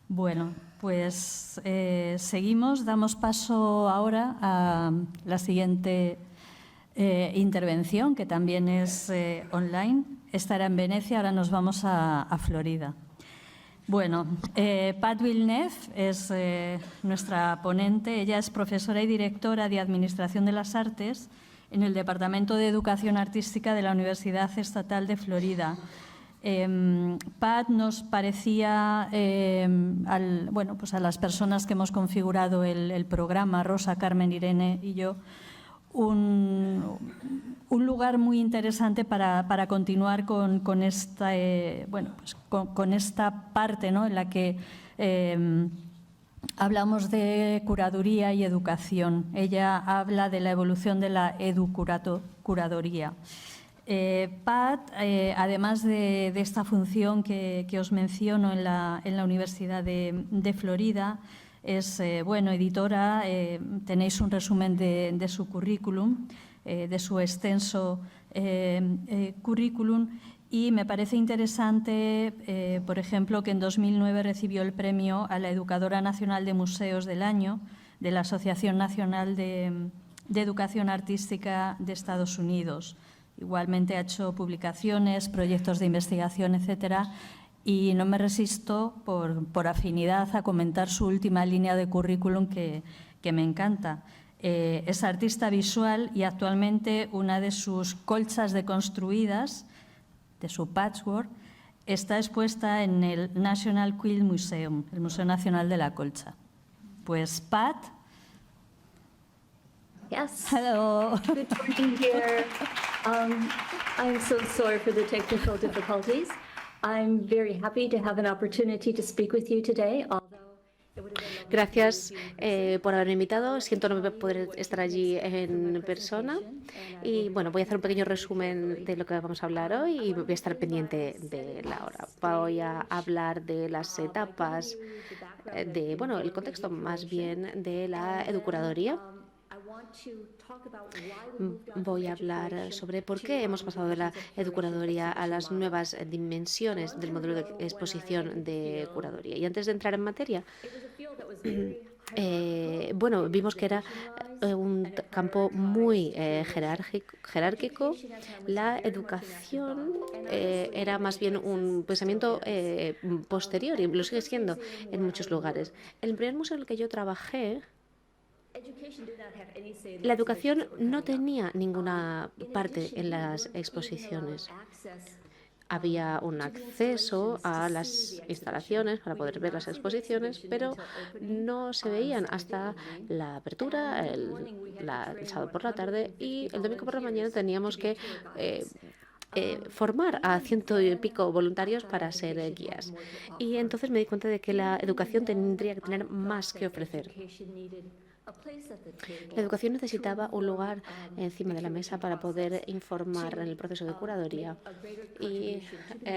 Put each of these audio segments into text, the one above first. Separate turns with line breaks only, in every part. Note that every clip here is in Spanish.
Bueno, pues seguimos. Damos paso ahora a la siguiente intervención, que también es online. Esta era en Venecia, ahora nos vamos a Florida. Bueno, Pat Villeneuve es nuestra ponente. Ella es profesora y directora de Administración de las Artes en el Departamento de Educación Artística de la Universidad Estatal de Florida. Pat nos parecía, pues a las personas que hemos configurado el programa, Rosa, Carmen, Irene y yo, un lugar muy interesante para continuar con esta, con esta parte, ¿no?, en la que hablamos de curaduría y educación. Ella habla de la evolución de la educuradoría. Pat, además de esta función que os menciono en la Universidad de Florida, es editora. Tenéis un resumen de su currículum, de su extenso currículum, y me parece interesante, por ejemplo, que en 2009 recibió el premio a la Educadora Nacional de Museos del Año de la Asociación Nacional de Educación Artística de Estados Unidos. Igualmente ha hecho publicaciones, proyectos de investigación, etcétera, y no me resisto, por afinidad, a comentar su última línea de currículum que me encanta. Es artista visual y actualmente una de sus colchas deconstruidas, de su patchwork, está expuesta en el National Quilt Museum, el Museo Nacional de la Colcha. Pues Pat.
Yes.
Hello.
Good to be here. I'm so sorry for the technical difficulties. I'm very happy to have an opportunity to speak with you today.
Gracias por haberme invitado. Siento no poder estar allí en persona. Y bueno, voy a hacer un pequeño resumen de lo que vamos a hablar hoy y voy a estar pendiente de la hora. Voy a hablar de las etapas, el contexto más bien de la educuradoría. Voy a hablar sobre por qué hemos pasado de la educuradoría a las nuevas dimensiones del modelo de exposición de curadoría. Y antes de entrar en materia, vimos que era un campo muy jerárquico. La educación era más bien un pensamiento posterior y lo sigue siendo en muchos lugares. En el primer museo en el que yo trabajé, la educación no tenía ninguna parte en las exposiciones. Había un acceso a las instalaciones para poder ver las exposiciones, pero no se veían hasta la apertura, el sábado por la tarde, y el domingo por la mañana teníamos que formar a 100 y pico voluntarios para ser guías. Y entonces me di cuenta de que la educación tendría que tener más que ofrecer. La educación necesitaba un lugar encima de la mesa para poder informar en el proceso de curaduría y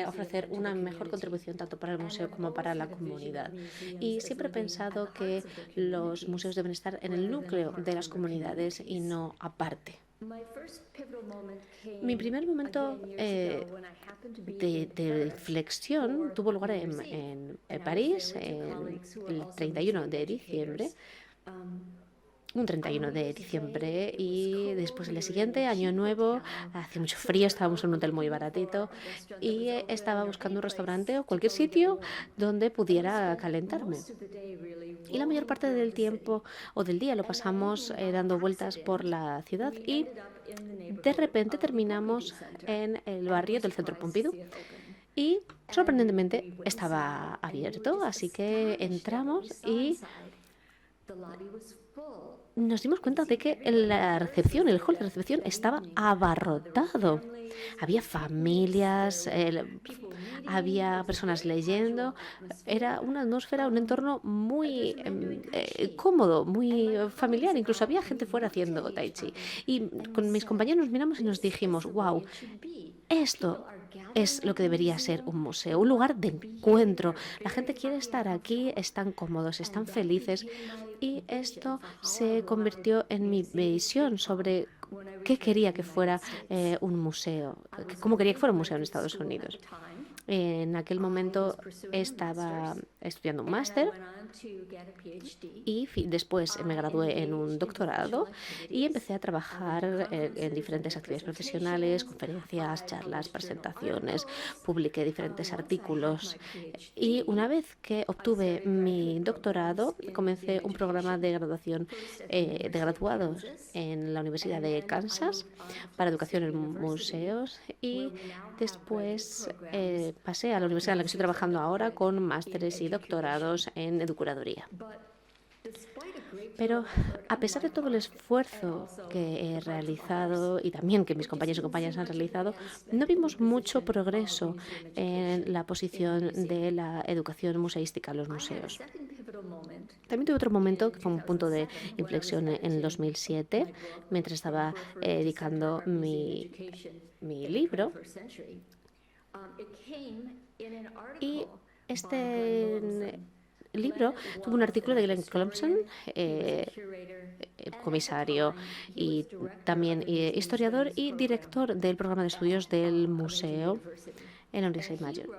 ofrecer una mejor contribución tanto para el museo como para la comunidad. Y siempre he pensado que los museos deben estar en el núcleo de las comunidades y no aparte. Mi primer momento de inflexión tuvo lugar en París el 31 de diciembre. Un 31 de diciembre, y después el día siguiente, Año Nuevo, hacía mucho frío, estábamos en un hotel muy baratito y estaba buscando un restaurante o cualquier sitio donde pudiera calentarme. Y la mayor parte del tiempo o del día lo pasamos dando vueltas por la ciudad y de repente terminamos en el barrio del Centro Pompidou. Y sorprendentemente estaba abierto, así que entramos y nos dimos cuenta de que el hall de recepción estaba abarrotado. Había familias, había personas leyendo. Era una atmósfera, un entorno muy cómodo, muy familiar. Incluso había gente fuera haciendo tai chi. Y con mis compañeros nos miramos y nos dijimos, wow, esto es lo que debería ser un museo, un lugar de encuentro. La gente quiere estar aquí, están cómodos, están felices, y esto se convirtió en mi visión sobre qué quería que fuera un museo, cómo quería que fuera un museo en Estados Unidos. En aquel momento estaba estudiando un máster y después me gradué en un doctorado y empecé a trabajar en diferentes actividades profesionales, conferencias, charlas, presentaciones, publiqué diferentes artículos y una vez que obtuve mi doctorado comencé un programa de graduación de graduados en la Universidad de Kansas para educación en museos y después pasé a la universidad en la que estoy trabajando ahora con másteres y doctorados en educuraduría. Pero a pesar de todo el esfuerzo que he realizado y también que mis compañeros y compañeras han realizado, no vimos mucho progreso en la posición de la educación museística en los museos. También tuve otro momento que fue un punto de inflexión en el 2007, mientras estaba editando mi libro. Y este libro tuvo un artículo de Glenn Clopson, comisario y también historiador y director del programa de estudios del museo en la Universidad Mayor.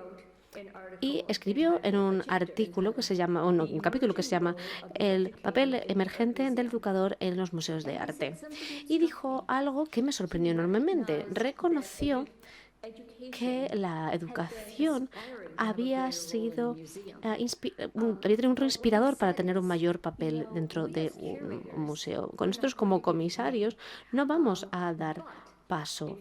Y escribió en un artículo que se llama, un capítulo que se llama El papel emergente del educador en los museos de arte. Y dijo algo que me sorprendió enormemente. Reconoció que la educación había tenido un rol inspirador para tener un mayor papel dentro de un museo. Con nosotros como comisarios no vamos a dar paso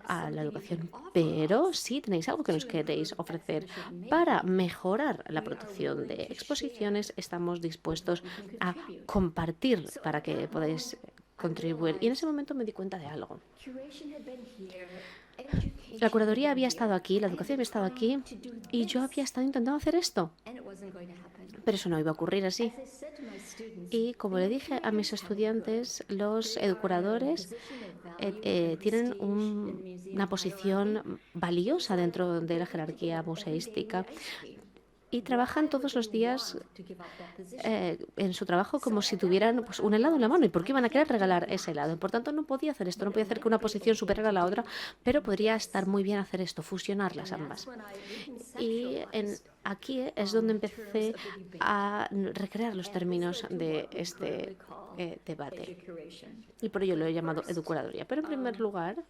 a la educación, pero sí tenéis algo que nos queréis ofrecer para mejorar la protección de exposiciones, estamos dispuestos a compartir para que podáis contribuir. Y en ese momento me di cuenta de algo. La curaduría había estado aquí, la educación había estado aquí y yo había estado intentando hacer esto. Pero eso no iba a ocurrir así. Y como le dije a mis estudiantes, los educadores tienen una posición valiosa dentro de la jerarquía museística y trabajan todos los días en su trabajo como si tuvieran pues, un helado en la mano. ¿Y por qué iban a querer regalar ese helado? Por tanto, no podía hacer esto, no podía hacer que una posición superara a la otra, pero podría estar muy bien hacer esto, fusionarlas ambas. Y aquí es donde empecé a recrear los términos de este debate. Y por ello lo he llamado educuraduría. Pero en primer lugar,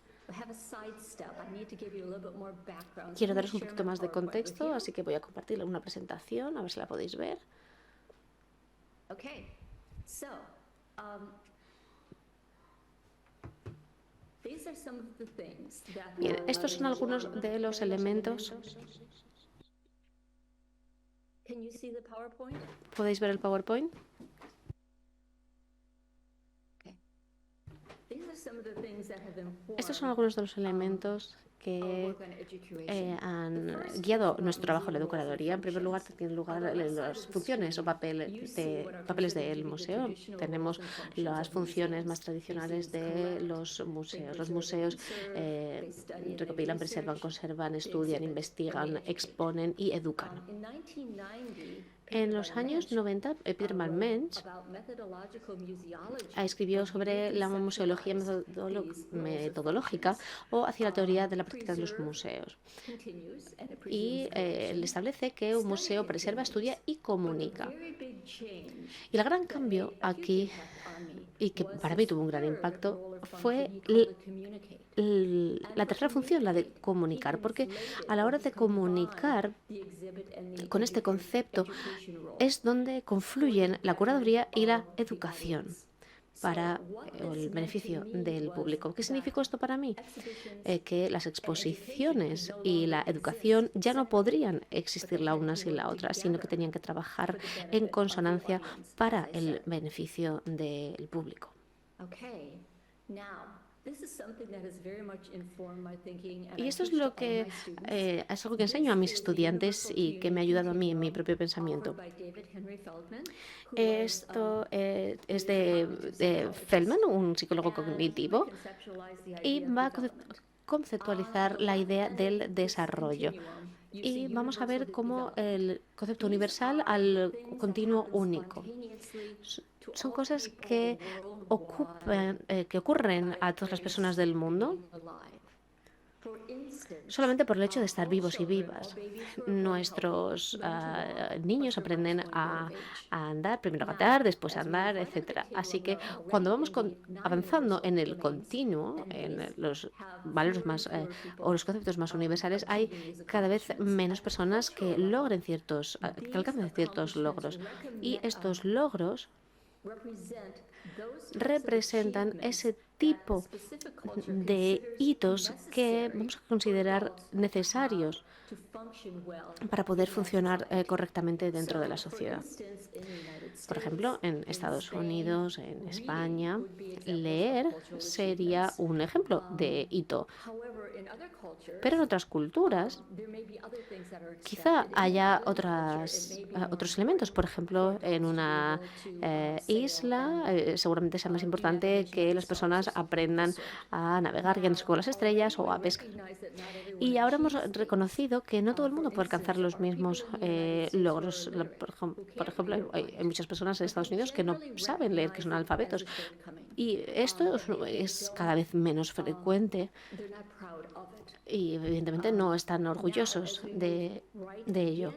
quiero daros un poquito más de contexto, así que voy a compartir una presentación, a ver si la podéis ver. Bien, estos son algunos de los elementos. ¿Podéis ver el PowerPoint? Estos son algunos de los elementos que han guiado nuestro trabajo en la educadora. En primer lugar, tienen lugar las funciones o papeles del museo. Tenemos las funciones más tradicionales de los museos. Los museos recopilan, preservan, conservan, estudian, investigan, exponen y educan. En los años 90, Peter Malmensch escribió sobre la museología metodológica o hacia la teoría de la práctica de los museos. Y él establece que un museo preserva, estudia y comunica. Y el gran cambio aquí, y que para mí tuvo un gran impacto, fue la tercera función, la de comunicar, porque a la hora de comunicar con este concepto es donde confluyen la curaduría y la educación para el beneficio del público. ¿Qué significó esto para mí? Que las exposiciones y la educación ya no podrían existir la una sin la otra, sino que tenían que trabajar en consonancia para el beneficio del público. Y esto es es algo que enseño a mis estudiantes y que me ha ayudado a mí en mi propio pensamiento. Esto es de Feldman, un psicólogo cognitivo, y va a conceptualizar la idea del desarrollo. Y vamos a ver cómo el concepto universal al continuo único. Son cosas que ocurren a todas las personas del mundo solamente por el hecho de estar vivos y vivas. Nuestros niños aprenden a andar, primero a gatear, después a andar, etcétera. Así que cuando vamos avanzando en el continuo, en los valores más o los conceptos más universales, hay cada vez menos personas que logren que alcancen ciertos logros. Y estos logros representan ese tipo de hitos que vamos a considerar necesarios para poder funcionar correctamente dentro de la sociedad. Por ejemplo, en Estados Unidos, en España, leer sería un ejemplo de hito. Pero en otras culturas, quizá haya otros elementos. Por ejemplo, en una isla, seguramente sea más importante que las personas aprendan a navegar guiándose con las estrellas o a pescar. Y ahora hemos reconocido que no todo el mundo puede alcanzar los mismos logros. Por ejemplo, hay muchas personas en Estados Unidos que no saben leer, que son analfabetos. Y esto es cada vez menos frecuente y evidentemente no están orgullosos de ello.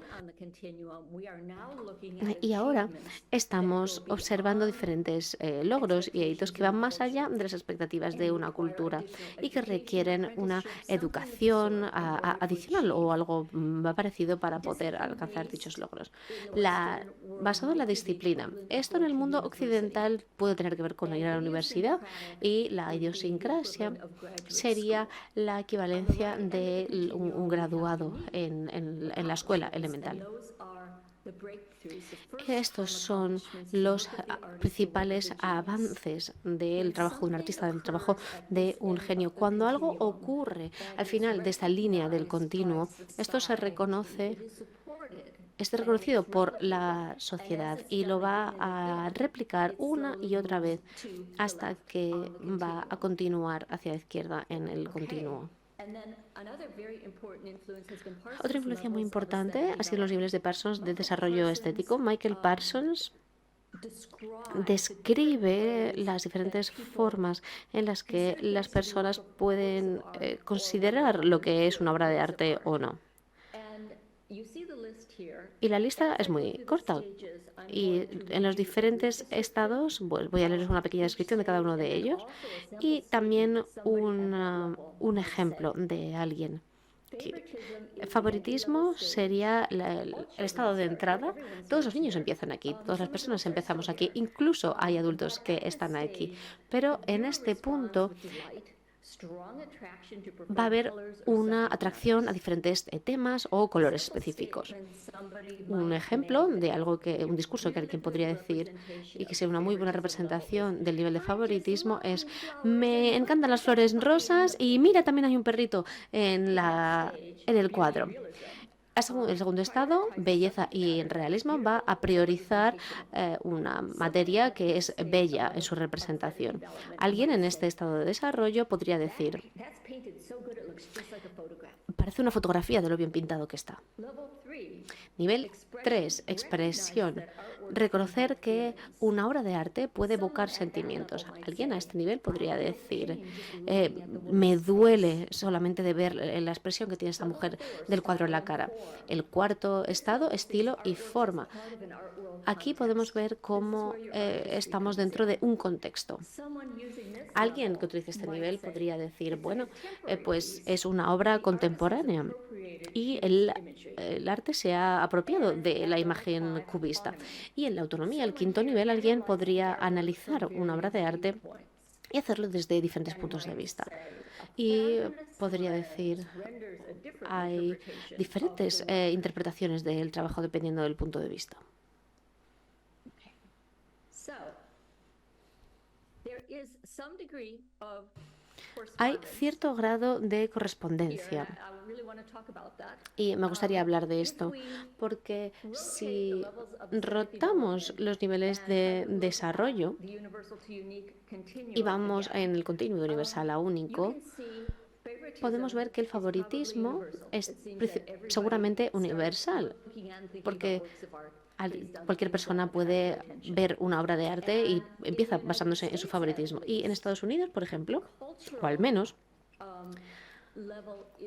Y ahora estamos observando diferentes logros y hitos que van más allá de las expectativas de una cultura y que requieren una educación adicional o algo parecido para poder alcanzar dichos logros. Basado en la disciplina. Esto en el mundo occidental puede tener que ver con ir a la universidad y la idiosincrasia sería la equivalencia de un graduado en la escuela elemental. Estos son los principales avances del trabajo de un artista, del trabajo de un genio. Cuando algo ocurre al final de esta línea del continuo, esto es reconocido por la sociedad y lo va a replicar una y otra vez hasta que va a continuar hacia la izquierda en el continuo. Otra influencia muy importante ha sido los niveles de Parsons de desarrollo estético. Michael Parsons describe las diferentes formas en las que las personas pueden considerar lo que es una obra de arte o no. Y la lista es muy corta. Y en los diferentes estados, pues voy a leer una pequeña descripción de cada uno de ellos y también un ejemplo de alguien. Favoritismo sería el estado de entrada. Todos los niños empiezan aquí, todas las personas empezamos aquí, incluso hay adultos que están aquí. Pero en este punto va a haber una atracción a diferentes temas o colores específicos. Un ejemplo de un discurso que alguien podría decir y que sea una muy buena representación del nivel de favoritismo es: me encantan las flores rosas y mira, también hay un perrito en el cuadro. El segundo estado, belleza y realismo, va a priorizar una materia que es bella en su representación. Alguien en este estado de desarrollo podría decir: parece una fotografía de lo bien pintado que está. Nivel 3, expresión. Reconocer que una obra de arte puede evocar sentimientos. Alguien a este nivel podría decir: me duele solamente de ver la expresión que tiene esta mujer del cuadro en la cara. El cuarto estado, estilo y forma. Aquí podemos ver cómo estamos dentro de un contexto. Alguien que utilice este nivel podría decir: bueno, pues es una obra contemporánea y el arte se ha apropiado de la imagen cubista. Y en la autonomía, el quinto nivel, alguien podría analizar una obra de arte y hacerlo desde diferentes puntos de vista. Y podría decir: hay diferentes interpretaciones del trabajo dependiendo del punto de vista. Hay cierto grado de correspondencia y me gustaría hablar de esto porque si rotamos los niveles de desarrollo y vamos en el continuo universal a único, podemos ver que el favoritismo es seguramente universal, porque cualquier persona puede ver una obra de arte y empieza basándose en su favoritismo. Y en Estados Unidos, por ejemplo, o al menos,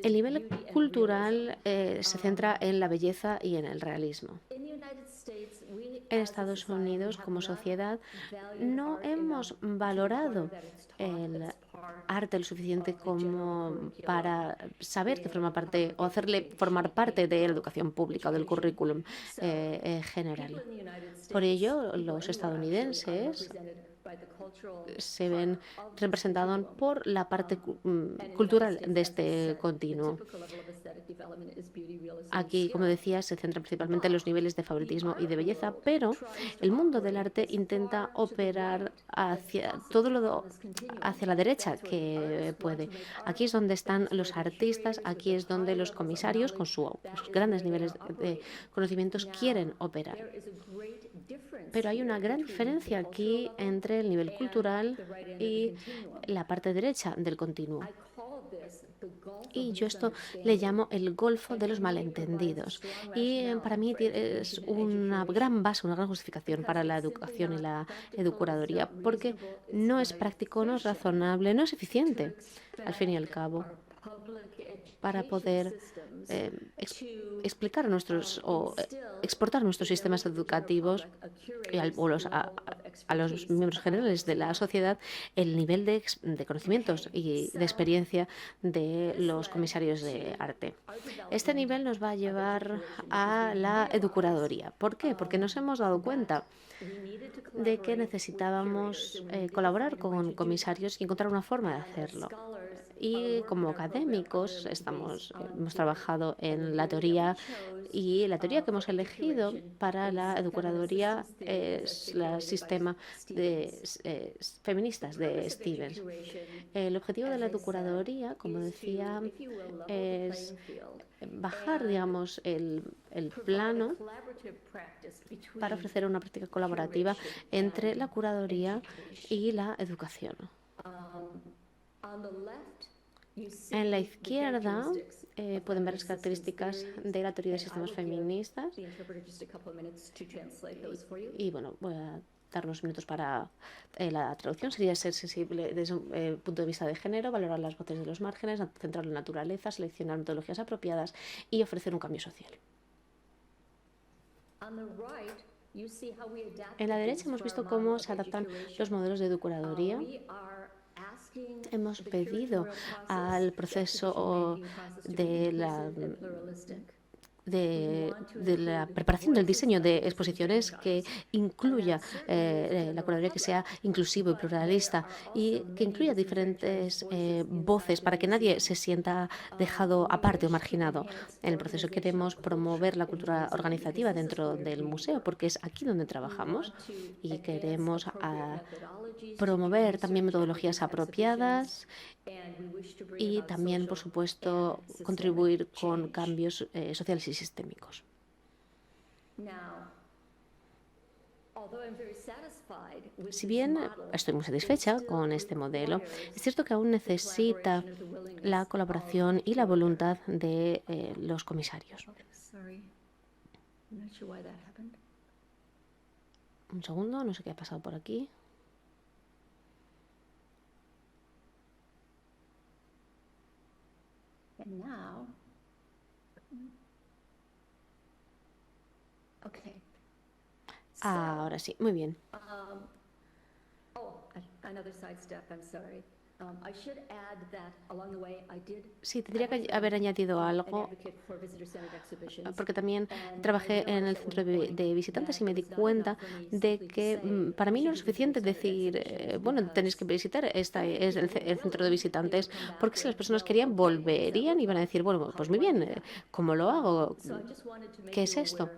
El nivel cultural se centra en la belleza y en el realismo. En Estados Unidos, como sociedad, no hemos valorado el arte lo suficiente como para saber que forma parte o hacerle formar parte de la educación pública o del currículum general. Por ello, los estadounidenses se ven representados por la parte cultural de este continuo. Aquí, como decía, se centra principalmente en los niveles de favoritismo y de belleza, pero el mundo del arte intenta operar hacia hacia la derecha que puede. Aquí es donde están los artistas, aquí es donde los comisarios, con sus grandes niveles de conocimientos, quieren operar. Pero hay una gran diferencia aquí entre el nivel cultural y la parte derecha del continuo. Y yo esto le llamo el golfo de los malentendidos. Y para mí es una gran base, una gran justificación para la educación y la educuradoría, porque no es práctico, no es razonable, no es eficiente, al fin y al cabo, para poder explicar exportar nuestros sistemas educativos y a los miembros generales de la sociedad el nivel de conocimientos y de experiencia de los comisarios de arte. Este nivel nos va a llevar a la educuradoría. ¿Por qué? Porque nos hemos dado cuenta de que necesitábamos colaborar con comisarios y encontrar una forma de hacerlo. Y como académicos hemos trabajado en la teoría, y la teoría que hemos elegido para la educuradoría es el sistema de feministas de Stevens. El objetivo de la educuradoría, como decía, es bajar, digamos, el plano para ofrecer una práctica colaborativa entre la curadoría y la educación. En la izquierda pueden ver las características de la teoría de sistemas feministas. Y bueno, voy a dar unos minutos para la traducción. Sería ser sensible desde un punto de vista de género, valorar las voces de los márgenes, centrar la naturaleza, seleccionar metodologías apropiadas y ofrecer un cambio social. En la derecha hemos visto cómo se adaptan los modelos de educuradoría. Hemos pedido al proceso de la preparación del diseño de exposiciones que incluya la curaduría, que sea inclusivo y pluralista y que incluya diferentes voces para que nadie se sienta dejado aparte o marginado. En el proceso queremos promover la cultura organizativa dentro del museo porque es aquí donde trabajamos y queremos promover también metodologías apropiadas y también, por supuesto, contribuir con cambios sociales y sistémicos. Si bien estoy muy satisfecha con este modelo, es cierto que aún necesita la colaboración y la voluntad de los comisarios. Un segundo, no sé qué ha pasado por aquí. Ahora sí, muy bien. Sí, tendría que haber añadido algo, porque también trabajé en el centro de visitantes y me di cuenta de que para mí no es suficiente decir, bueno, tenéis que visitar, este es el centro de visitantes, porque si las personas querían, volverían y iban a decir, bueno, pues muy bien, ¿cómo lo hago? ¿Qué es esto?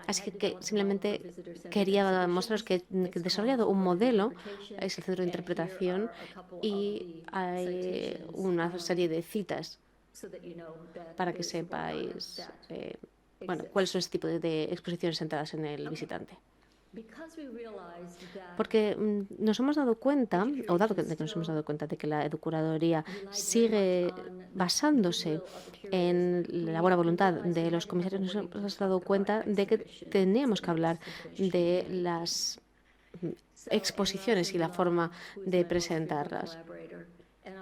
Así que simplemente quería mostraros que he desarrollado un modelo, es el centro de interpretación, y hay una serie de citas para que sepáis cuáles son este tipo de exposiciones centradas en el visitante. Porque nos hemos dado cuenta, o dado que nos hemos dado cuenta de que la educuradoría sigue basándose en la buena voluntad de los comisarios, nos hemos dado cuenta de que teníamos que hablar de las exposiciones y la forma de presentarlas.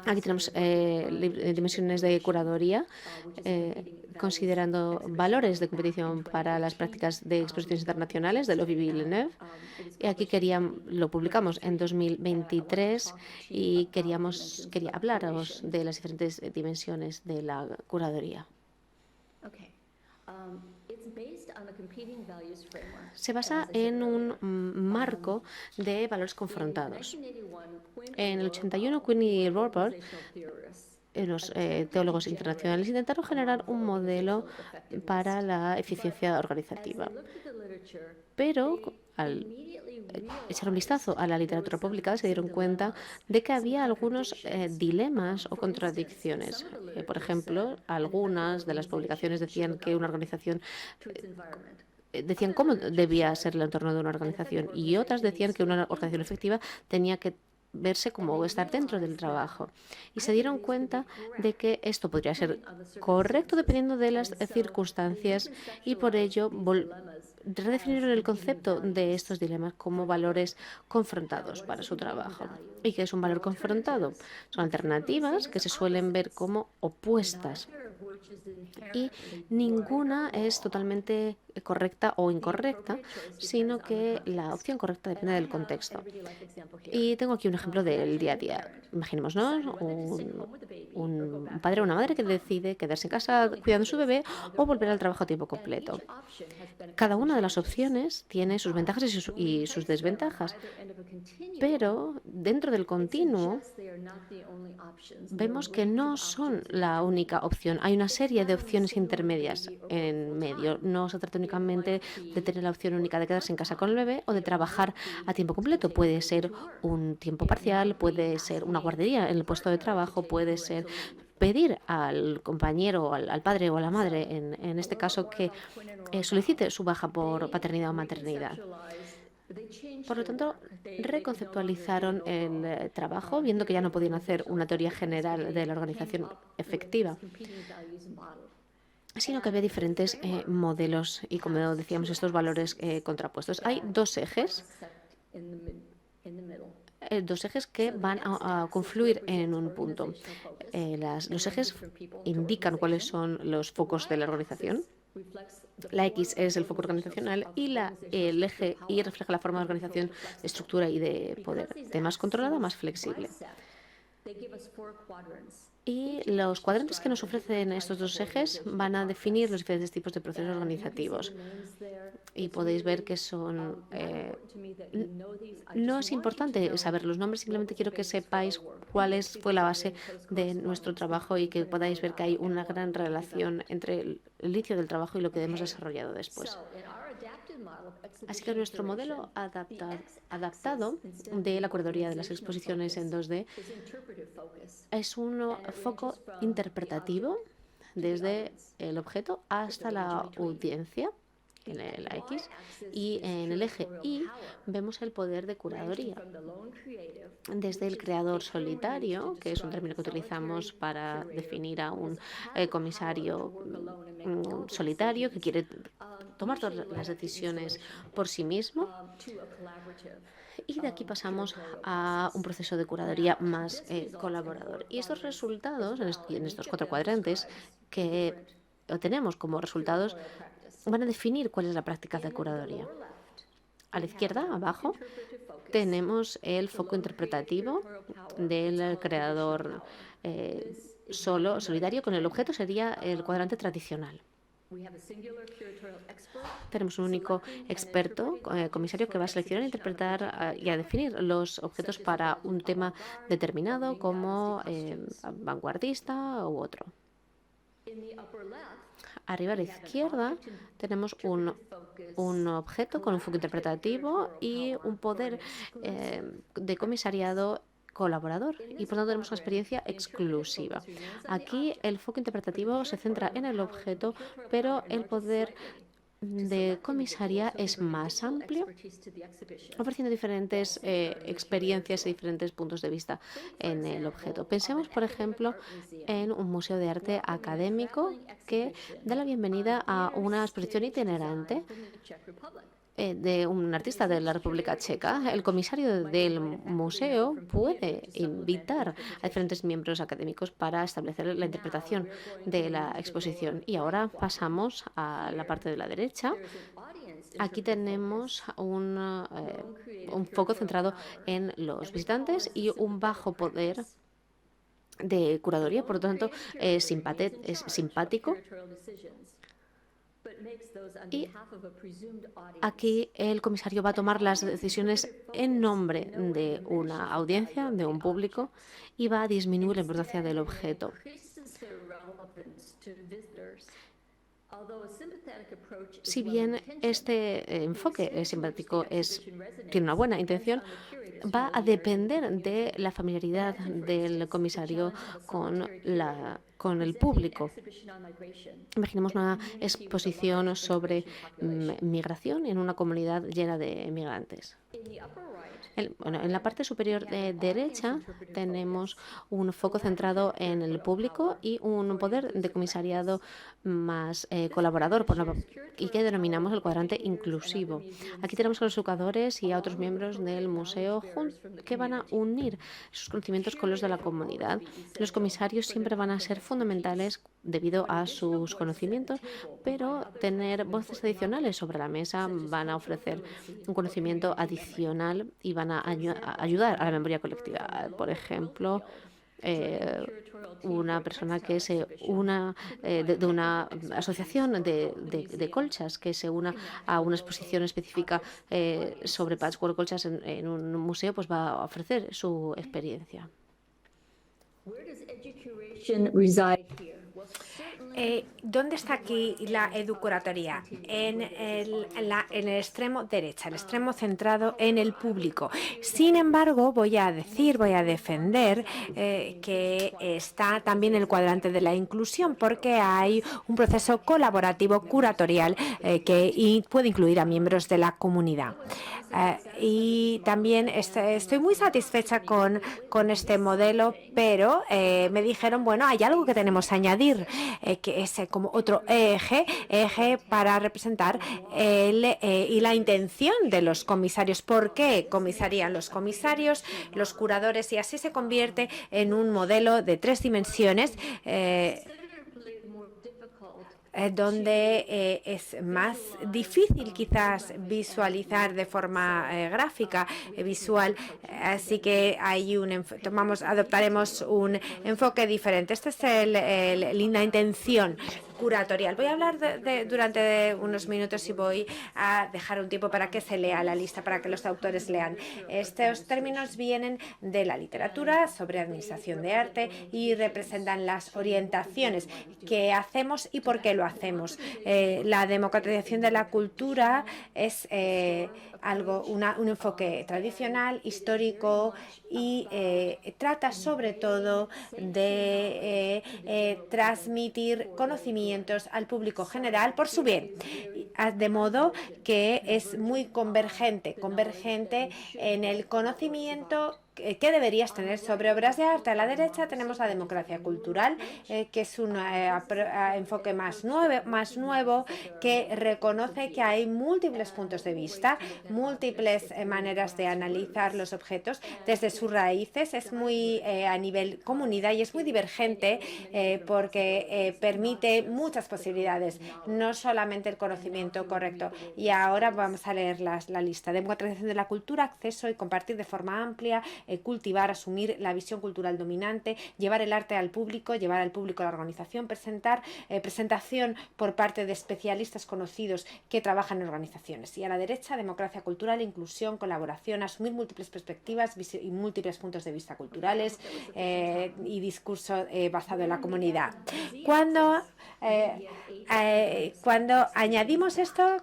Aquí tenemos dimensiones de curaduría, considerando valores de competición para las prácticas de exposiciones internacionales de Loewy Villeneuve. Y aquí lo publicamos en 2023 y quería hablaros de las diferentes dimensiones de la curaduría. Se basa en un marco de valores confrontados. En el 81, Quinn y Robert, los teólogos internacionales, intentaron generar un modelo para la eficiencia organizativa. Pero al echar un vistazo a la literatura publicada se dieron cuenta de que había algunos dilemas o contradicciones. Por ejemplo, algunas de las publicaciones decían que una organización decían cómo debía ser el entorno de una organización y otras decían que una organización efectiva tenía que verse como estar dentro del trabajo. Y se dieron cuenta de que esto podría ser correcto dependiendo de las circunstancias y por ello redefinieron el concepto de estos dilemas como valores confrontados para su trabajo. ¿Y qué es un valor confrontado? Son alternativas que se suelen ver como opuestas y ninguna es totalmente correcta o incorrecta, sino que la opción correcta depende del contexto. Y tengo aquí un ejemplo del día a día. Imaginémonos un padre o una madre que decide quedarse en casa cuidando a su bebé o volver al trabajo a tiempo completo. Cada una de las opciones tiene sus ventajas y sus desventajas, pero dentro del continuo vemos que no son la única opción. Hay una serie de opciones intermedias en medio. No se trata únicamente de tener la opción única de quedarse en casa con el bebé o de trabajar a tiempo completo. Puede ser un tiempo parcial, puede ser una guardería en el puesto de trabajo, puede ser pedir al compañero, al padre o a la madre, en este caso, que solicite su baja por paternidad o maternidad. Por lo tanto, reconceptualizaron el trabajo, viendo que ya no podían hacer una teoría general de la organización efectiva, sino que había diferentes modelos y, como decíamos, estos valores contrapuestos. Hay dos ejes que van a confluir en un punto. Los ejes indican cuáles son los focos de la organización. La X es el foco organizacional y el eje Y refleja la forma de organización, de estructura y de poder, de más controlada, más flexible. Y los cuadrantes que nos ofrecen estos dos ejes van a definir los diferentes tipos de procesos organizativos. Y podéis ver que son... no es importante saber los nombres, simplemente quiero que sepáis cuál fue la base de nuestro trabajo y que podáis ver que hay una gran relación entre el inicio del trabajo y lo que hemos desarrollado después. Así que nuestro modelo adaptado de la curaduría de las exposiciones en 2D es un foco interpretativo desde el objeto hasta la audiencia, en la X, y en el eje Y vemos el poder de curaduría. Desde el creador solitario, que es un término que utilizamos para definir a un comisario solitario que quiere tomar todas las decisiones por sí mismo. Y de aquí pasamos a un proceso de curaduría más colaborador. Y estos resultados, en estos 4 cuadrantes que obtenemos como resultados, van a definir cuál es la práctica de curaduría. A la izquierda, abajo, tenemos el foco interpretativo del creador solitario, con el objeto sería el cuadrante tradicional. Tenemos un único experto, comisario, que va a seleccionar, interpretar y a definir los objetos para un tema determinado, como vanguardista u otro. Arriba a la izquierda tenemos un objeto con un foco interpretativo y un poder de comisariado colaborador, y por tanto tenemos una experiencia exclusiva. Aquí el foco interpretativo se centra en el objeto, pero el poder de comisaría es más amplio, ofreciendo diferentes experiencias y diferentes puntos de vista en el objeto. Pensemos, por ejemplo, en un museo de arte académico que da la bienvenida a una exposición itinerante de un artista de la República Checa, el comisario del museo puede invitar a diferentes miembros académicos para establecer la interpretación de la exposición. Y ahora pasamos a la parte de la derecha. Aquí tenemos un foco centrado en los visitantes y un bajo poder de curaduría, por lo tanto, es simpático. Y aquí el comisario va a tomar las decisiones en nombre de una audiencia, de un público, y va a disminuir la importancia del objeto. Si bien este enfoque simpático tiene una buena intención, va a depender de la familiaridad del comisario con el público. Imaginemos una exposición sobre migración en una comunidad llena de migrantes. En la parte superior derecha tenemos un foco centrado en el público y un poder de comisariado más colaborador y que denominamos el cuadrante inclusivo. Aquí tenemos a los educadores y a otros miembros del museo que van a unir sus conocimientos con los de la comunidad. Los comisarios siempre van a ser fundamentales debido a sus conocimientos, pero tener voces adicionales sobre la mesa van a ofrecer un conocimiento adicional y van a ayudar a la memoria colectiva. Por ejemplo, una persona que se una de una asociación de colchas que se una a una exposición específica sobre patchwork colchas en un museo, pues va a ofrecer su experiencia.
¿Dónde está aquí la educuratoría? En el extremo derecha, el extremo centrado en el público. Sin embargo, voy a defender que está también el cuadrante de la inclusión, porque hay un proceso colaborativo curatorial que puede incluir a miembros de la comunidad. Y también estoy muy satisfecha con este modelo, pero me dijeron, bueno, hay algo que tenemos que añadir, que es como otro eje para representar y la intención de los comisarios. ¿Por qué comisarían los comisarios, los curadores? Y así se convierte en un modelo de 3 dimensiones donde es más difícil quizás visualizar de forma gráfica, visual, así que hay adoptaremos un enfoque diferente. Esta es la intención curatorial. Voy a hablar durante unos minutos y voy a dejar un tiempo para que se lea la lista, para que los autores lean. Estos términos vienen de la literatura sobre administración de arte y representan las orientaciones que hacemos y por qué lo hacemos. La democratización de la cultura es un enfoque tradicional, histórico y trata sobre todo de transmitir conocimientos al público general por su bien, de modo que es muy convergente en el conocimiento que deberías tener sobre obras de arte. A la derecha tenemos la democracia cultural, que es un enfoque más nuevo, que reconoce que hay múltiples puntos de vista, múltiples maneras de analizar los objetos desde sus raíces. Es muy a nivel comunidad y es muy divergente porque permite muchas posibilidades, no solamente el conocimiento correcto. Y ahora vamos a leer la lista. Democratización de la cultura, acceso y compartir de forma amplia, cultivar, asumir la visión cultural dominante, llevar el arte al público, llevar al público a la organización, presentación por parte de especialistas conocidos que trabajan en organizaciones. Y a la derecha, democracia cultural, inclusión, colaboración, asumir múltiples perspectivas y múltiples puntos de vista culturales y discurso basado en la comunidad. Cuando añadimos esto,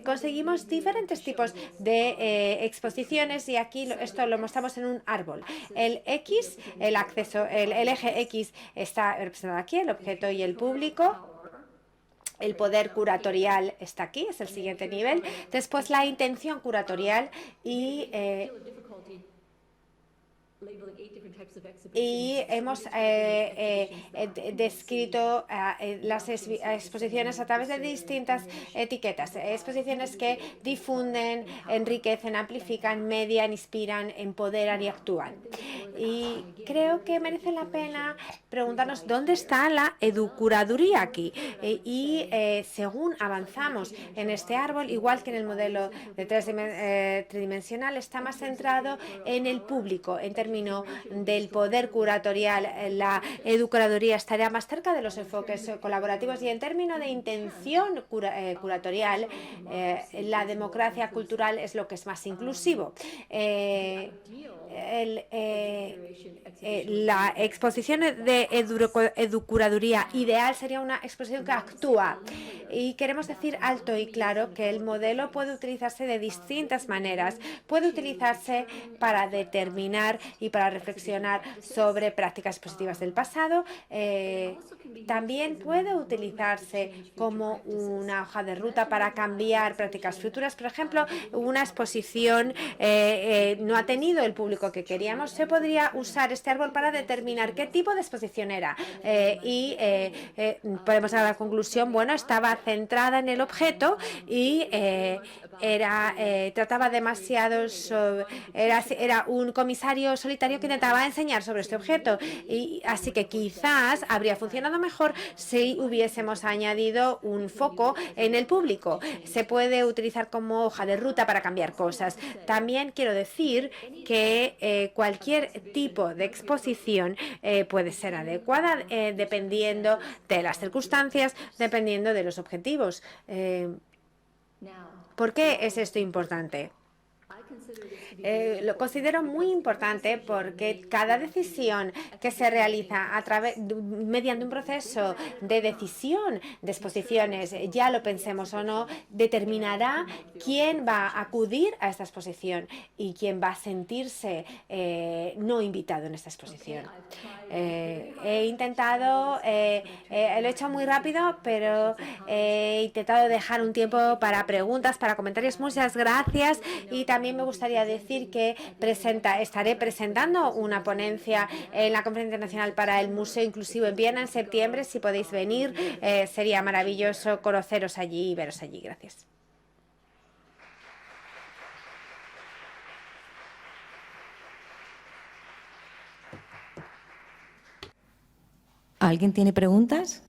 conseguimos diferentes tipos de exposiciones, y aquí esto lo mostramos en un árbol. El X, el eje X está representado aquí, el objeto y el público. El poder curatorial está aquí, es el siguiente nivel. Después la intención curatorial y y hemos descrito las exposiciones a través de distintas etiquetas, exposiciones que difunden, enriquecen, amplifican, median, inspiran, empoderan y actúan. Y creo que merece la pena preguntarnos dónde está la educuraduría aquí. Según avanzamos en este árbol, igual que en el modelo de tridimensional, está más centrado en el público, en términos del poder curatorial. La educuraduría estaría más cerca de los enfoques colaborativos y en términos de intención curatorial, la democracia cultural es lo que es más inclusivo. La exposición de educuraduría ideal sería una exposición que actúa. Y queremos decir alto y claro que el modelo puede utilizarse de distintas maneras. Puede utilizarse para determinar y para reflexionar sobre prácticas positivas del pasado. También puede utilizarse como una hoja de ruta para cambiar prácticas futuras. Por ejemplo, una exposición no ha tenido el público que queríamos. Se podría usar este árbol para determinar qué tipo de exposición era. Podemos llegar a la conclusión, bueno, estaba centrada en el objeto y trataba demasiado era un comisario solitario que intentaba enseñar sobre este objeto. Así que quizás habría funcionado mejor si hubiésemos añadido un foco en el público. Se puede utilizar como hoja de ruta para cambiar cosas. También quiero decir que cualquier tipo de exposición puede ser adecuada dependiendo de las circunstancias, dependiendo de los objetivos. ¿Por qué es esto importante? Lo considero muy importante porque cada decisión que se realiza mediante un proceso de decisión de exposiciones, ya lo pensemos o no, determinará quién va a acudir a esta exposición y quién va a sentirse no invitado en esta exposición. He intentado, lo he hecho muy rápido, pero he intentado dejar un tiempo para preguntas, para comentarios. Muchas gracias. Y también me gustaría decir que estaré presentando una ponencia en la Conferencia Internacional para el Museo Inclusivo en Viena en septiembre. Si podéis venir, sería maravilloso conoceros allí y veros allí. Gracias.
¿Alguien tiene preguntas?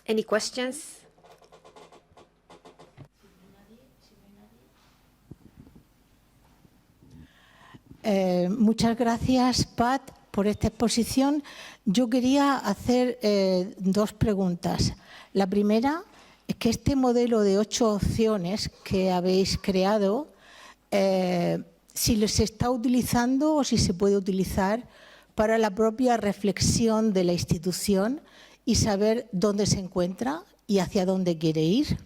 Any questions?
Muchas gracias, Pat, por esta exposición. Yo quería hacer dos preguntas. La primera es que este modelo de 8 opciones que habéis creado, si se está utilizando o si se puede utilizar para la propia reflexión de la institución y saber dónde se encuentra y hacia dónde quiere ir.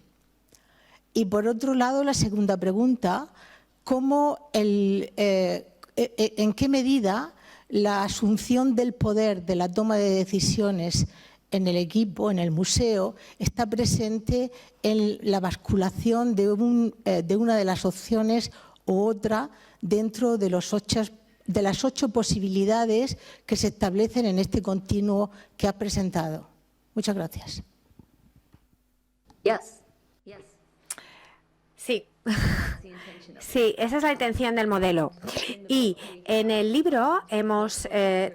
Y por otro lado, la segunda pregunta, ¿en qué medida la asunción del poder de la toma de decisiones en el equipo, en el museo, está presente en la basculación de una de las opciones u otra dentro de las 8 posibilidades que se establecen en este continuo que has presentado? Muchas gracias.
Sí. Sí, esa es la intención del modelo. Y en el libro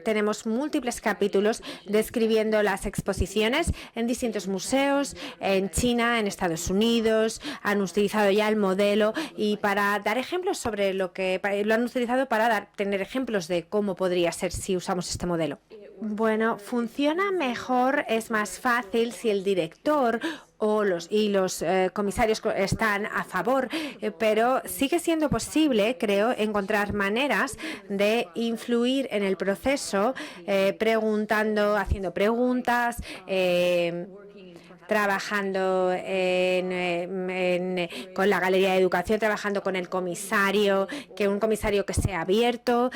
tenemos múltiples capítulos describiendo las exposiciones en distintos museos, en China, en Estados Unidos. Han utilizado ya el modelo y para dar ejemplos sobre lo han utilizado para tener ejemplos de cómo podría ser si usamos este modelo. Bueno, funciona mejor, es más fácil si el director o los comisarios están a favor, pero sigue siendo posible, creo, encontrar maneras de influir en el proceso, haciendo preguntas, trabajando con la Galería de Educación, trabajando con el comisario, un comisario que sea abierto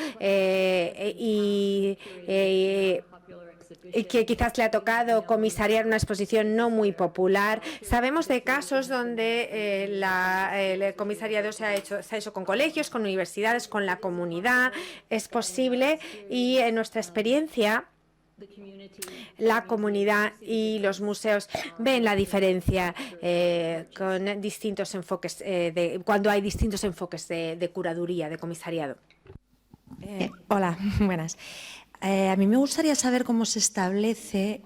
y que quizás le ha tocado comisariar una exposición no muy popular. Sabemos de casos donde el comisariado se ha hecho con colegios, con universidades, con la comunidad. Es posible, y en nuestra experiencia la comunidad y los museos ven la diferencia con distintos enfoques, cuando hay distintos enfoques de curaduría, de comisariado.
Hola, buenas. A mí me gustaría saber cómo se establece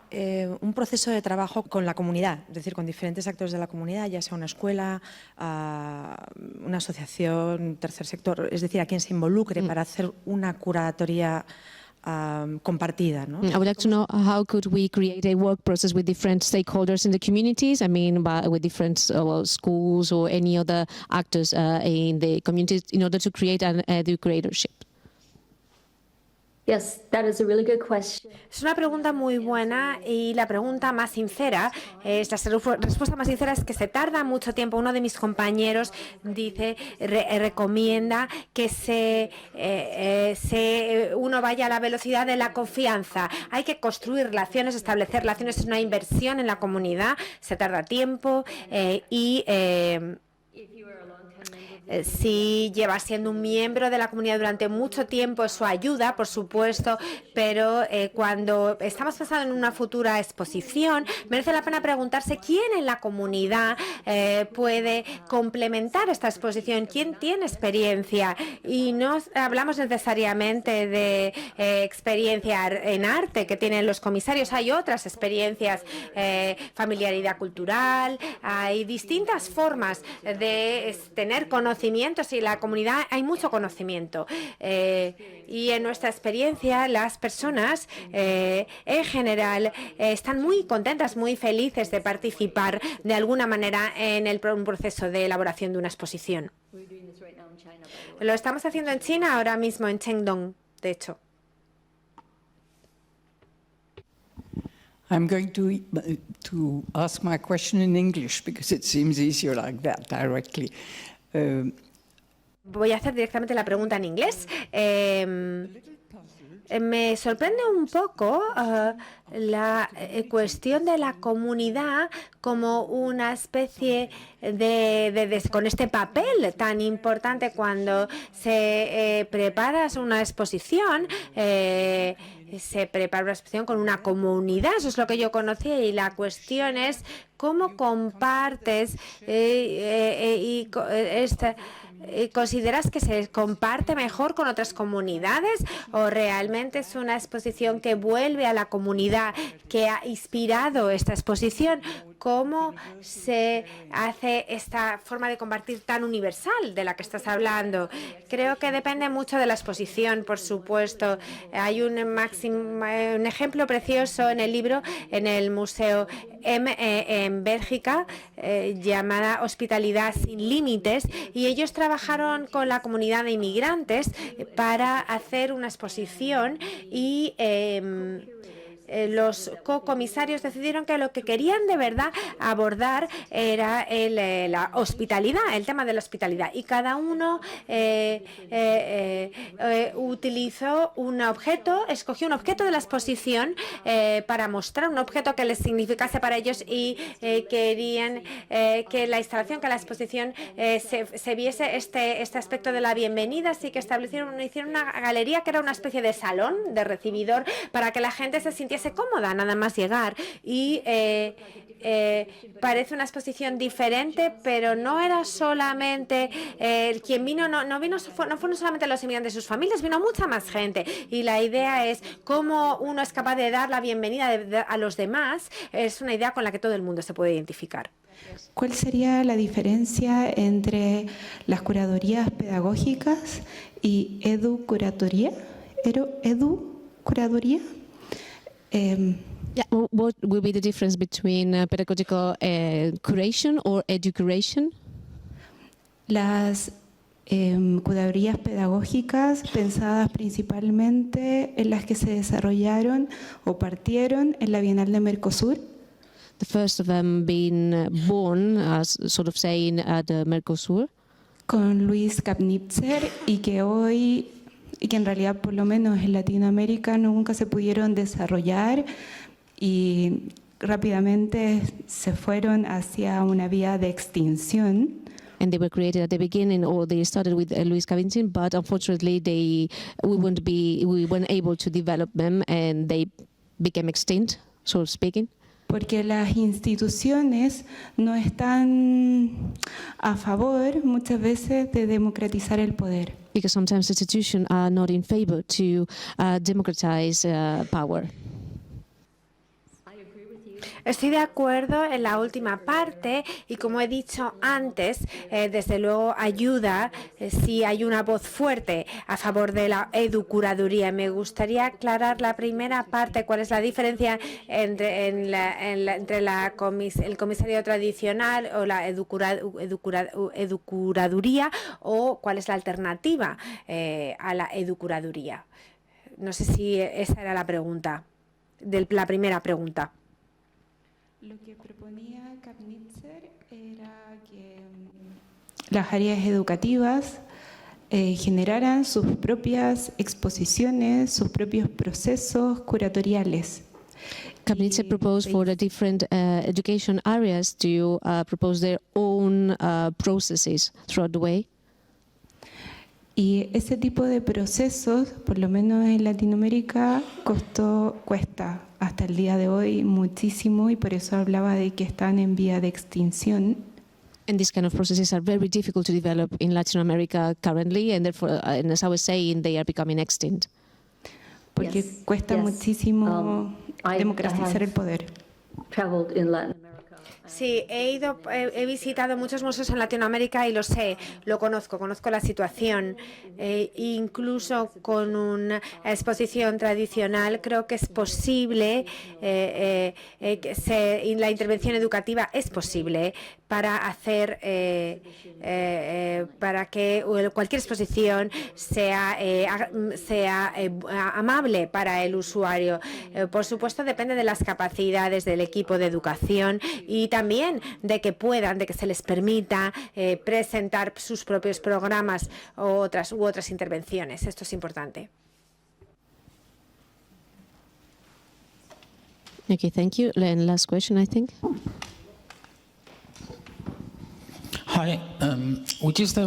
un proceso de trabajo con la comunidad, es decir, con diferentes actores de la comunidad, ya sea una escuela, una asociación, tercer sector, es decir, a quien se involucre para hacer una curatoría compartida, ¿no?
I would like to know how could we create a work process with different stakeholders in the communities, I mean, with different schools or any other actors in the communities in order to create an edu-curatorship.
Yes, that is a really good question.
Es una pregunta muy buena, y la pregunta más sincera, la respuesta más sincera es que se tarda mucho tiempo. Uno de mis compañeros recomienda que uno vaya a la velocidad de la confianza. Hay que construir relaciones, establecer relaciones, es una inversión en la comunidad, se tarda tiempo si llevas siendo un miembro de la comunidad durante mucho tiempo, eso ayuda, por supuesto, pero cuando estamos pensando en una futura exposición, merece la pena preguntarse quién en la comunidad puede complementar esta exposición, quién tiene experiencia. Y no hablamos necesariamente de experiencia en arte que tienen los comisarios, hay otras experiencias, familiaridad cultural, hay distintas formas de tener conocimientos, y en la comunidad hay mucho conocimiento. Y en nuestra experiencia, las personas en general están muy contentas, muy felices de participar de alguna manera en un proceso de elaboración de una exposición. Lo estamos haciendo en China ahora mismo, en Chengdong, de hecho.
I'm going to ask my question in English because it seems easier like that directly.
Voy a hacer directamente la pregunta en inglés. Me sorprende un poco la cuestión de la comunidad como una especie con este papel tan importante cuando se prepara una exposición. Se prepara una exposición con una comunidad, eso es lo que yo conocía, y la cuestión es cómo compartes ¿consideras que se comparte mejor con otras comunidades o realmente es una exposición que vuelve a la comunidad que ha inspirado esta exposición? ¿Cómo se hace esta forma de compartir tan universal de la que estás hablando? Creo que depende mucho de la exposición, por supuesto. Hay un ejemplo precioso en el libro, en el Museo M en Bélgica, llamada Hospitalidad sin Límites, y ellos trabajaron con la comunidad de inmigrantes para hacer una exposición y los comisarios decidieron que lo que querían de verdad abordar era la hospitalidad, el tema de la hospitalidad, y cada uno utilizó un objeto, escogió un objeto de la exposición para mostrar un objeto que les significase para ellos, y querían que la instalación, que la exposición se viese este aspecto de la bienvenida, así que hicieron una galería que era una especie de salón, de recibidor, para que la gente se sintiese cómoda nada más llegar. Y parece una exposición diferente, pero no era solamente quien vino, no fueron solamente los inmigrantes y sus familias, vino mucha más gente, y la idea es cómo uno es capaz de dar la bienvenida a los demás. Es una idea con la que todo el mundo se puede identificar.
¿Cuál sería la diferencia entre las curadurías pedagógicas y edu-curatoría? ¿Edu-curaduría?
Yeah, what will be the difference between pedagogical curation or edu-curation?
Las curadurías pedagógicas pensadas principalmente en las que se desarrollaron o partieron en la Bienal de Mercosur.
The first of them being born, as sort of saying, at Mercosur.
Con Luis Kapnitzer, y que hoy y que en realidad, por lo menos en Latinoamérica, nunca se pudieron desarrollar y rápidamente se fueron hacia una vía de extinción.
And they were created at the beginning, or they started with Louis Cavintin, but unfortunately we weren't able to develop them, and they became extinct, so speaking.
Porque las instituciones no están a favor muchas veces de democratizar el poder.
Because sometimes institutions are not in favor to democratize power.
Estoy de acuerdo en la última parte y, como he dicho antes, desde luego ayuda si hay una voz fuerte a favor de la educuraduría. Me gustaría aclarar la primera parte, cuál es la diferencia entre el comisario tradicional o la educuraduría, o cuál es la alternativa a la educuraduría. No sé si esa era la pregunta, la primera pregunta.
Lo que proponía Kapnitzer era que las áreas educativas generaran sus propias exposiciones, sus propios procesos curatoriales.
Kapnitzer proposed for the different education areas to propose their own processes throughout the way.
Y ese tipo de procesos, por lo menos en Latinoamérica, cuesta hasta el día de hoy muchísimo, y por eso hablaba de que están en vía de extinción.
And these kind of processes are very difficult to develop in Latin America currently, and therefore, and as I was saying, they are becoming extinct.
Porque cuesta muchísimo democratizar el poder.
Traveled in Latin America.
Sí, he visitado muchos museos en Latinoamérica y lo sé, conozco la situación. Incluso con una exposición tradicional creo que es posible, la intervención educativa es posible para hacer, para que cualquier exposición sea amable para el usuario. Por supuesto, depende de las capacidades del equipo de educación y también de que se les permita presentar sus propios programas u otras intervenciones. Esto es importante.
Okay, thank you. And last question, I think.
Hi, which is the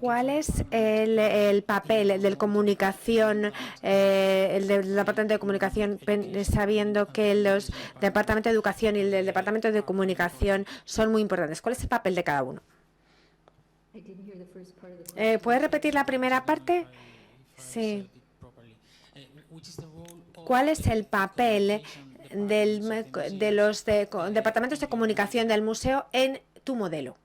¿Cuál es el papel del comunicación, el del Departamento de Comunicación, sabiendo que los Departamentos de Educación y el del Departamento de Comunicación son muy importantes? ¿Cuál es el papel de cada uno? ¿Puedes repetir la primera parte? Sí. ¿Cuál es el papel de los departamentos de comunicación del museo en tu modelo?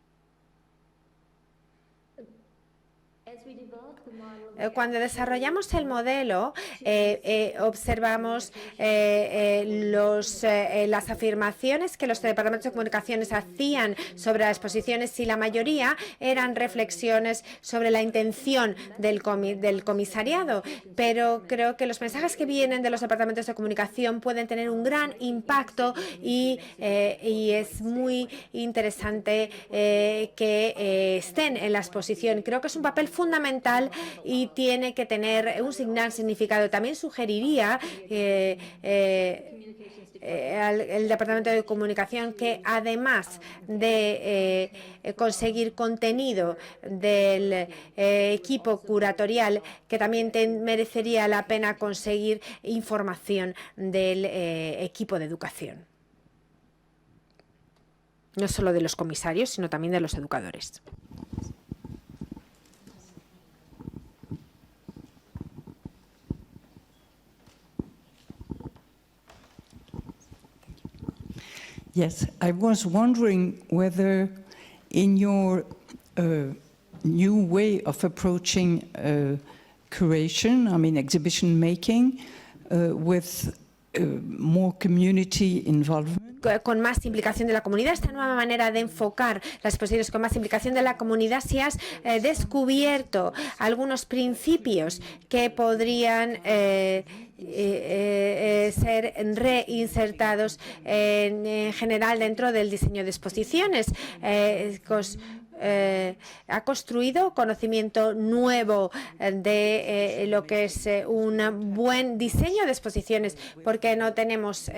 Cuando desarrollamos el modelo, observamos las afirmaciones que los departamentos de comunicaciones hacían sobre las exposiciones, y la mayoría eran reflexiones sobre la intención del comisariado. Pero creo que los mensajes que vienen de los departamentos de comunicación pueden tener un gran impacto y es muy interesante que estén en la exposición. Creo que es un papel fundamental y tiene que tener un significado. También sugeriría al Departamento de Comunicación que, además de conseguir contenido del equipo curatorial, que también merecería la pena conseguir información del equipo de educación. No solo de los comisarios, sino también de los educadores.
Yes, I was wondering whether in your new way of approaching curation, I mean exhibition making, with more community involvement.
Con más implicación de la comunidad, esta nueva manera de enfocar las exposiciones con más implicación de la comunidad, si has descubierto algunos principios que podrían ser reinsertados en general dentro del diseño de exposiciones. ha construido conocimiento nuevo de lo que es un buen diseño de exposiciones, porque no tenemos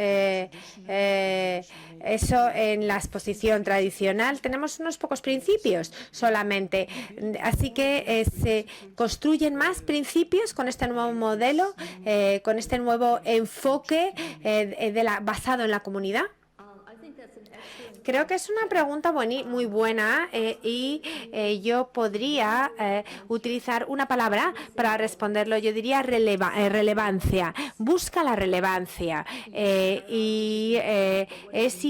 eso en la exposición tradicional. Tenemos unos pocos principios solamente, así que se construyen más principios con este nuevo modelo, con este nuevo enfoque basado en la comunidad. Creo que es una pregunta muy buena y yo podría utilizar una palabra para responderlo. Yo diría relevancia. Busca la relevancia y es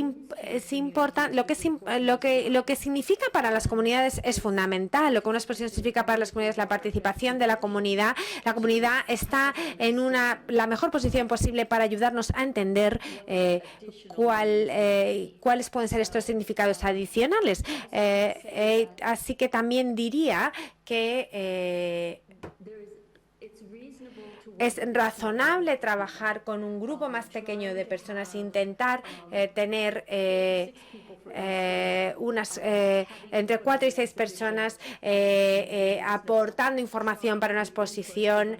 importante. Lo que significa para las comunidades es fundamental. Lo que una exposición significa para las comunidades es la participación de la comunidad. La comunidad está en la mejor posición posible para ayudarnos a entender cuáles pueden ser estos significados adicionales. Así que también diría que es razonable trabajar con un grupo más pequeño de personas, intentar tener entre 4 y 6 personas aportando información para una exposición.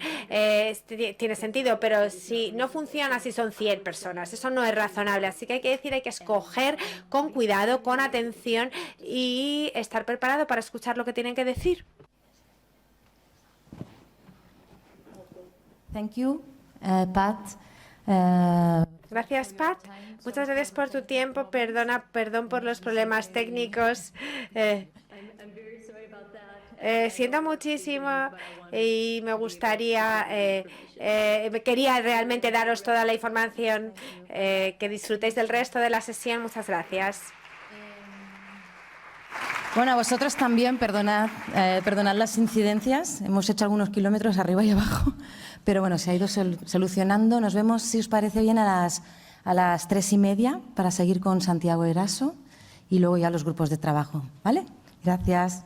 Tiene sentido, pero si no funciona, si son 100 personas, eso no es razonable. Así que hay que escoger con cuidado, con atención y estar preparado para escuchar lo que tienen que decir.
Thank you, Pat.
Gracias, Pat. Muchas gracias por tu tiempo. Perdón por los problemas técnicos. Siento muchísimo y me gustaría, quería realmente daros toda la información. Que disfrutéis del resto de la sesión. Muchas gracias.
Bueno, a vosotros también, perdonad las incidencias. Hemos hecho algunos kilómetros arriba y abajo, pero bueno, se ha ido solucionando. Nos vemos, si os parece bien, a las 3:30 para seguir con Santiago Eraso y luego ya los grupos de trabajo, ¿vale? Gracias.